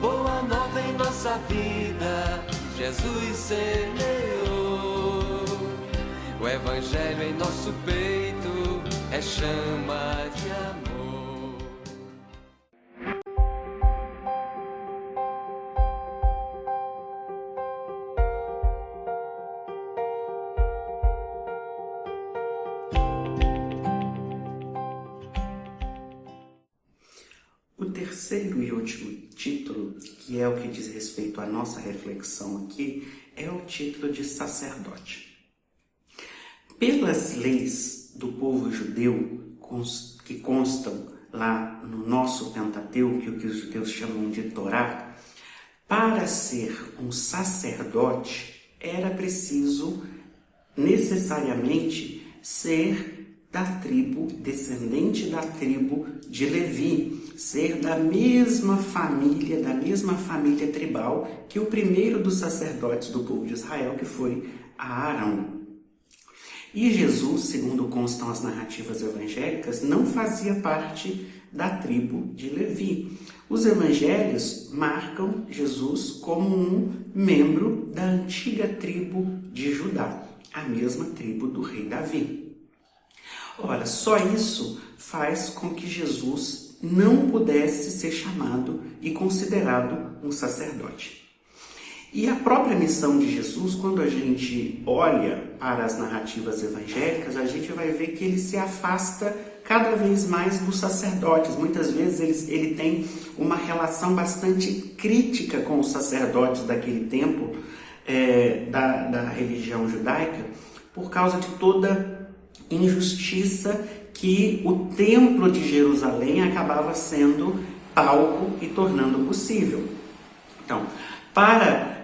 boa nova em nossa vida, Jesus semeou. O Evangelho em nosso peito é chama de amor. O terceiro e último título, que é o que diz respeito à nossa reflexão aqui, é o título de sacerdote. Pelas leis do povo judeu, que constam lá no nosso Pentateuco, que os judeus chamam de Torá, para ser um sacerdote era preciso necessariamente ser da tribo, descendente da tribo de Levi, ser da mesma família tribal que o primeiro dos sacerdotes do povo de Israel, que foi Arão. E Jesus, segundo constam as narrativas evangélicas, não fazia parte da tribo de Levi. Os evangelhos marcam Jesus como um membro da antiga tribo de Judá, a mesma tribo do rei Davi. Ora, só isso faz com que Jesus não pudesse ser chamado e considerado um sacerdote. E a própria missão de Jesus, quando a gente olha para as narrativas evangélicas, a gente vai ver que ele se afasta cada vez mais dos sacerdotes. Muitas vezes ele tem uma relação bastante crítica com os sacerdotes daquele tempo, da religião judaica, por causa de toda injustiça que o templo de Jerusalém acabava sendo palco e tornando possível. Então, para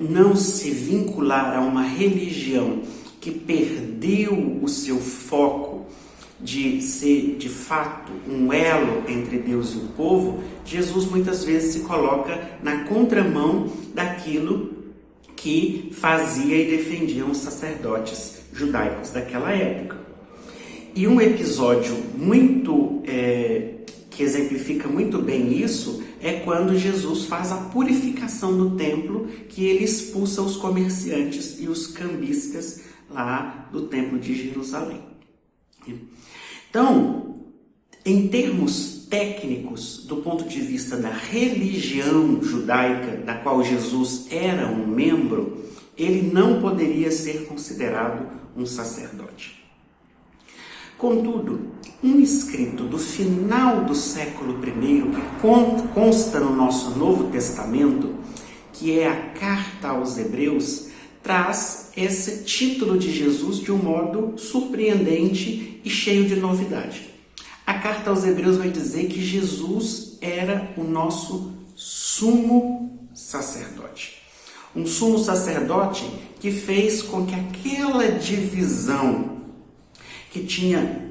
não se vincular a uma religião que perdeu o seu foco de ser, de fato, um elo entre Deus e o povo, Jesus muitas vezes se coloca na contramão daquilo que fazia e defendiam os sacerdotes judaicos daquela época. E um episódio que exemplifica muito bem isso é quando Jesus faz a purificação do templo, que ele expulsa os comerciantes e os cambistas lá do templo de Jerusalém. Então, em termos técnicos, do ponto de vista da religião judaica, da qual Jesus era um membro, ele não poderia ser considerado um sacerdote. Contudo, um escrito do final do século I, que consta no nosso Novo Testamento, que é a Carta aos Hebreus, traz esse título de Jesus de um modo surpreendente e cheio de novidade. A Carta aos Hebreus vai dizer que Jesus era o nosso sumo sacerdote. Um sumo sacerdote que fez com que aquela divisão que tinha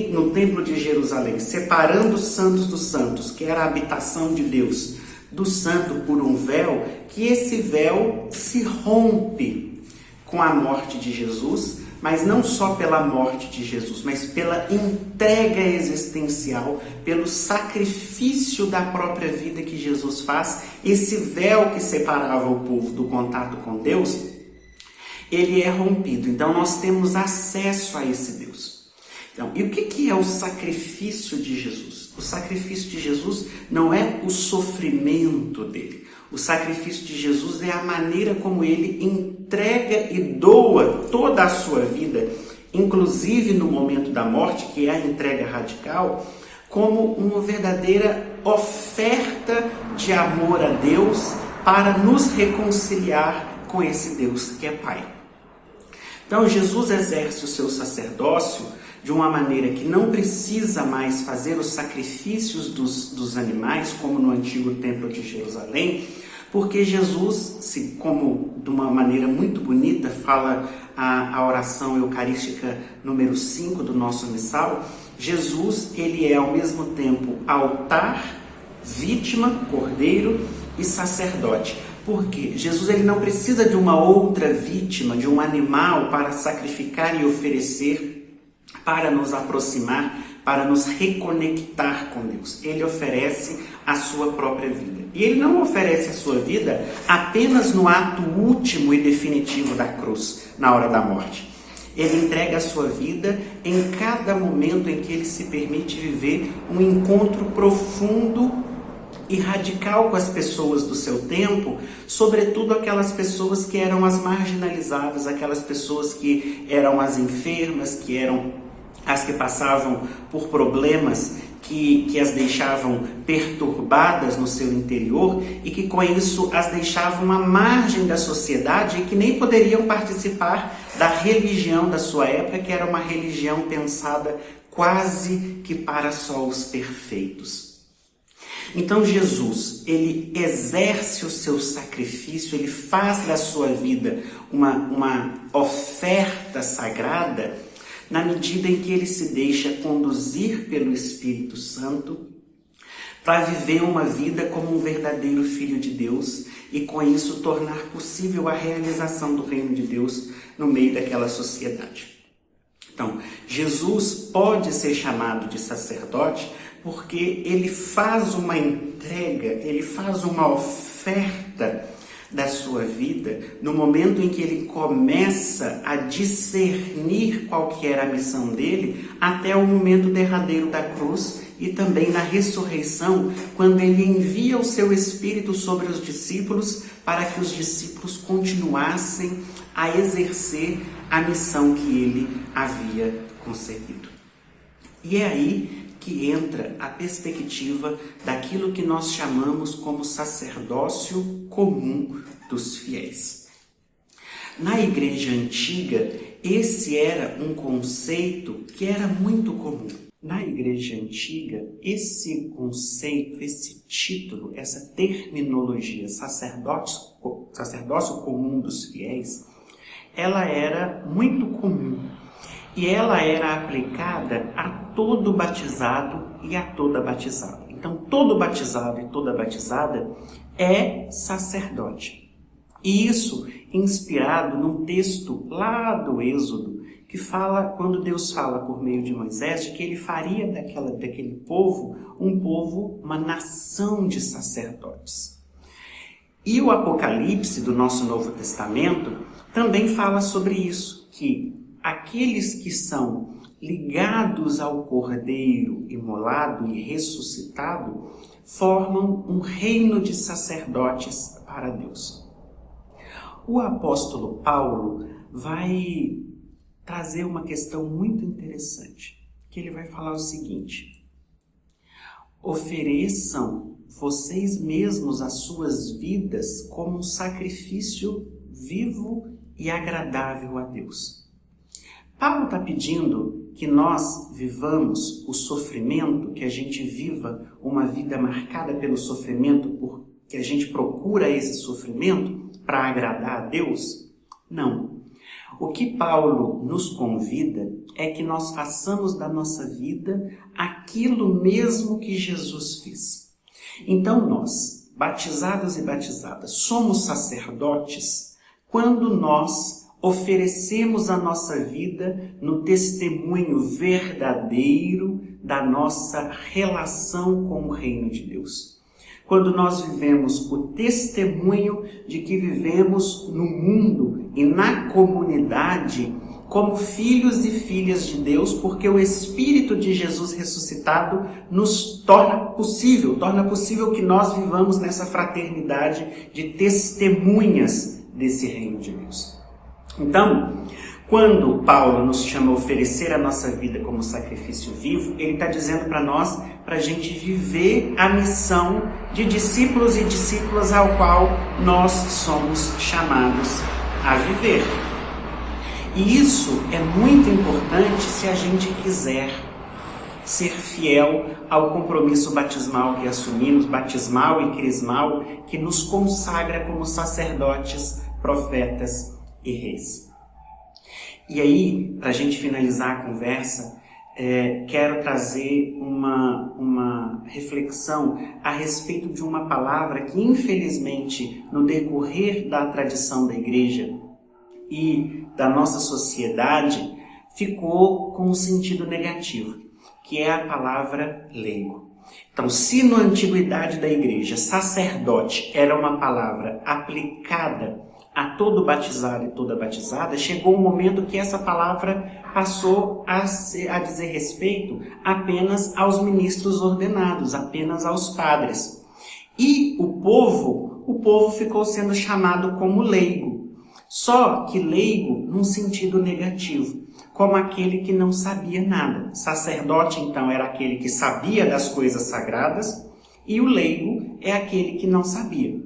no templo de Jerusalém, separando os santos dos santos, que era a habitação de Deus, do santo por um véu, que esse véu se rompe com a morte de Jesus, mas não só pela morte de Jesus, mas pela entrega existencial, pelo sacrifício da própria vida que Jesus faz. Esse véu que separava o povo do contato com Deus, ele é rompido. Então nós temos acesso a esse Deus. Então, e o que é o sacrifício de Jesus? O sacrifício de Jesus não é o sofrimento dele. O sacrifício de Jesus é a maneira como ele entrega e doa toda a sua vida, inclusive no momento da morte, que é a entrega radical, como uma verdadeira oferta de amor a Deus para nos reconciliar com esse Deus que é Pai. Então, Jesus exerce o seu sacerdócio de uma maneira que não precisa mais fazer os sacrifícios dos animais, como no antigo templo de Jerusalém, porque Jesus, como de uma maneira muito bonita fala a oração eucarística número 5 do nosso missal, Jesus, ele é ao mesmo tempo altar, vítima, cordeiro e sacerdote. Porque Jesus ele não precisa de uma outra vítima, de um animal para sacrificar e oferecer para nos aproximar, para nos reconectar com Deus. Ele oferece a sua própria vida. E ele não oferece a sua vida apenas no ato último e definitivo da cruz, na hora da morte. Ele entrega a sua vida em cada momento em que ele se permite viver um encontro profundo e radical com as pessoas do seu tempo, sobretudo aquelas pessoas que eram as marginalizadas, aquelas pessoas que eram as enfermas, que eram as que passavam por problemas que as deixavam perturbadas no seu interior e que com isso as deixavam à margem da sociedade e que nem poderiam participar da religião da sua época, que era uma religião pensada quase que para só os perfeitos. Então Jesus, ele exerce o seu sacrifício, ele faz da sua vida uma oferta sagrada, na medida em que ele se deixa conduzir pelo Espírito Santo para viver uma vida como um verdadeiro filho de Deus e com isso tornar possível a realização do reino de Deus no meio daquela sociedade. Então, Jesus pode ser chamado de sacerdote porque ele faz uma entrega, ele faz uma oferta da sua vida, no momento em que ele começa a discernir qual que era a missão dele, até o momento derradeiro da cruz e também na ressurreição, quando ele envia o seu Espírito sobre os discípulos para que os discípulos continuassem a exercer a missão que ele havia concebido. E é aí que entra a perspectiva daquilo que nós chamamos como sacerdócio comum dos fiéis. Na igreja antiga, esse era um conceito que era muito comum. Na igreja antiga, esse conceito, esse título, essa terminologia, sacerdócio comum dos fiéis, ela era muito comum. E ela era aplicada a todo batizado e a toda batizada. Então, todo batizado e toda batizada é sacerdote. E isso inspirado num texto lá do Êxodo, que fala, quando Deus fala por meio de Moisés, de que ele faria daquele povo, uma nação de sacerdotes. E o Apocalipse do nosso Novo Testamento também fala sobre isso, que aqueles que são ligados ao Cordeiro imolado e ressuscitado formam um reino de sacerdotes para Deus. O apóstolo Paulo vai trazer uma questão muito interessante, que ele vai falar o seguinte: ofereçam vocês mesmos as suas vidas como um sacrifício vivo e agradável a Deus. Paulo está pedindo que nós vivamos o sofrimento, que a gente viva uma vida marcada pelo sofrimento, porque a gente procura esse sofrimento para agradar a Deus? Não. O que Paulo nos convida é que nós façamos da nossa vida aquilo mesmo que Jesus fez. Então nós, batizados e batizadas, somos sacerdotes quando nós oferecemos a nossa vida no testemunho verdadeiro da nossa relação com o reino de Deus. Quando nós vivemos o testemunho de que vivemos no mundo e na comunidade como filhos e filhas de Deus, porque o Espírito de Jesus ressuscitado nos torna possível que nós vivamos nessa fraternidade de testemunhas desse reino de Deus. Então, quando Paulo nos chama a oferecer a nossa vida como sacrifício vivo, ele está dizendo para nós, para a gente viver a missão de discípulos e discípulas ao qual nós somos chamados a viver. E isso é muito importante se a gente quiser ser fiel ao compromisso batismal que assumimos, batismal e crismal, que nos consagra como sacerdotes, profetas e reis. E aí, para a gente finalizar a conversa, quero trazer uma reflexão a respeito de uma palavra que, infelizmente, no decorrer da tradição da igreja e da nossa sociedade, ficou com um sentido negativo, que é a palavra leigo. Então, se na antiguidade da igreja, sacerdote era uma palavra aplicada a todo batizado e toda batizada, chegou um momento que essa palavra passou a dizer respeito apenas aos ministros ordenados, apenas aos padres. E o povo ficou sendo chamado como leigo. Só que leigo num sentido negativo, como aquele que não sabia nada. Sacerdote, então, era aquele que sabia das coisas sagradas, e o leigo é aquele que não sabia.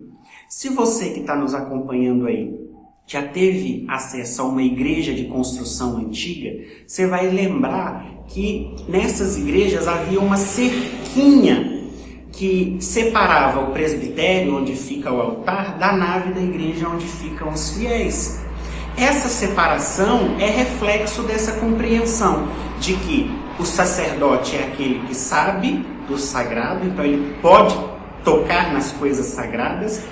Se você que está nos acompanhando aí já teve acesso a uma igreja de construção antiga, você vai lembrar que nessas igrejas havia uma cerquinha que separava o presbitério, onde fica o altar, da nave da igreja, onde ficam os fiéis. Essa separação é reflexo dessa compreensão de que o sacerdote é aquele que sabe do sagrado, então ele pode tocar nas coisas sagradas,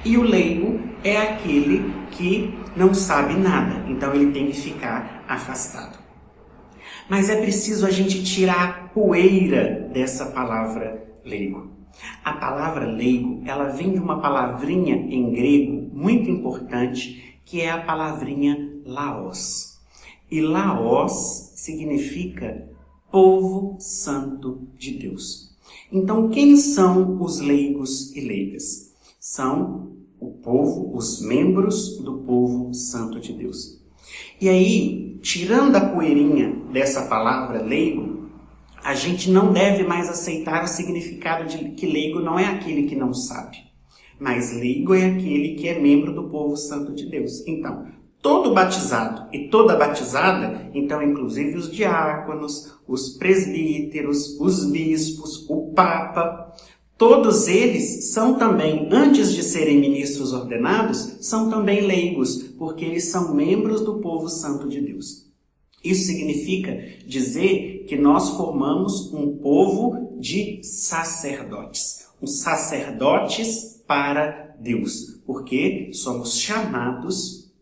e o leigo é aquele que não sabe nada, então ele tem que ficar afastado. Mas é preciso a gente tirar a poeira dessa palavra leigo. A palavra leigo, ela vem de uma palavrinha em grego muito importante, que é a palavrinha laos. E laos significa povo santo de Deus. Então, quem são os leigos e leigas? São o povo, os membros do povo santo de Deus. E aí, tirando a poeirinha dessa palavra leigo, a gente não deve mais aceitar o significado de que leigo não é aquele que não sabe, mas leigo é aquele que é membro do povo santo de Deus. Então, todo batizado e toda batizada, então inclusive os diáconos, os presbíteros, os bispos, o papa, todos eles são também, antes de serem ministros ordenados, são também leigos, porque eles são membros do povo santo de Deus. Isso significa dizer que nós formamos um povo de sacerdotes, uns sacerdotes para Deus, porque somos chamados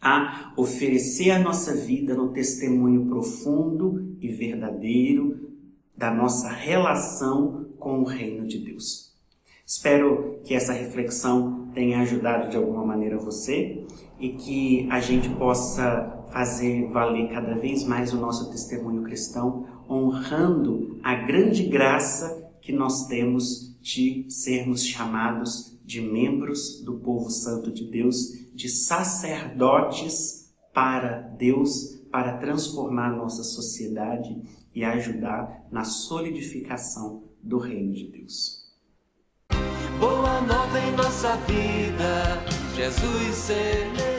a oferecer a nossa vida no testemunho profundo e verdadeiro da nossa relação com o reino de Deus. Espero que essa reflexão tenha ajudado de alguma maneira você e que a gente possa fazer valer cada vez mais o nosso testemunho cristão, honrando a grande graça que nós temos de sermos chamados de membros do povo santo de Deus, de sacerdotes para Deus, para transformar nossa sociedade e ajudar na solidificação do reino de Deus. Boa nova em nossa vida, Jesus semeou.